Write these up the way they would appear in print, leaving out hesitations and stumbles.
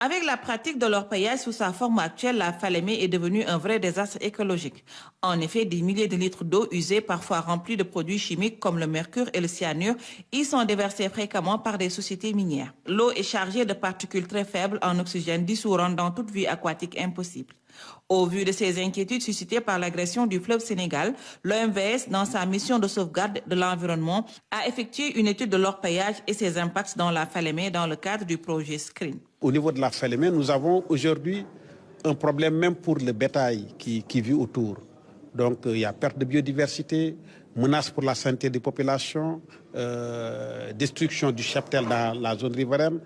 Avec la pratique de l'orpaillage sous sa forme actuelle, la Falémé est devenue un vrai désastre écologique. En effet, des milliers de litres d'eau usée, parfois remplis de produits chimiques comme le mercure et le cyanure, y sont déversés fréquemment par des sociétés minières. L'eau est chargée de particules très faibles en oxygène dissous rendant toute vie aquatique impossible. Au vu de ces inquiétudes suscitées par l'agression du fleuve Sénégal, l'OMVS, dans sa mission de sauvegarde de l'environnement, a effectué une étude de l'orpaillage et ses impacts dans la Falémé dans le cadre du projet SCREEN. Au niveau de la Falémé, nous avons aujourd'hui un problème même pour le bétail qui vit autour. Donc il y a perte de biodiversité, menace pour la santé des populations, destruction du cheptel dans la zone riveraine,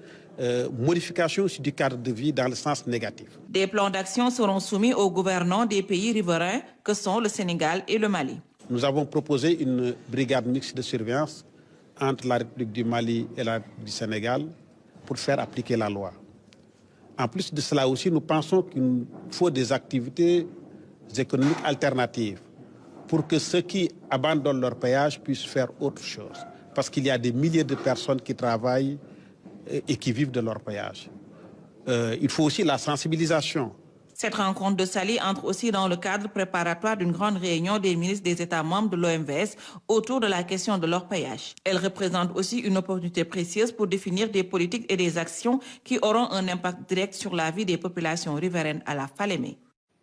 modification aussi du cadre de vie dans le sens négatif. Des plans d'action seront soumis aux gouvernants des pays riverains que sont le Sénégal et le Mali. Nous avons proposé une brigade mixte de surveillance entre la République du Mali et la République du Sénégal pour faire appliquer la loi. En plus de cela aussi, nous pensons qu'il faut des activités économiques alternatives pour que ceux qui abandonnent leur péage puissent faire autre chose. Parce qu'il y a des milliers de personnes qui travaillent et qui vivent de leur péage. Il faut aussi la sensibilisation. Cette rencontre de Saly entre aussi dans le cadre préparatoire d'une grande réunion des ministres des États membres de l'OMVS autour de la question de l'orpaillage. Elle représente aussi une opportunité précieuse pour définir des politiques et des actions qui auront un impact direct sur la vie des populations riveraines à la Falémé.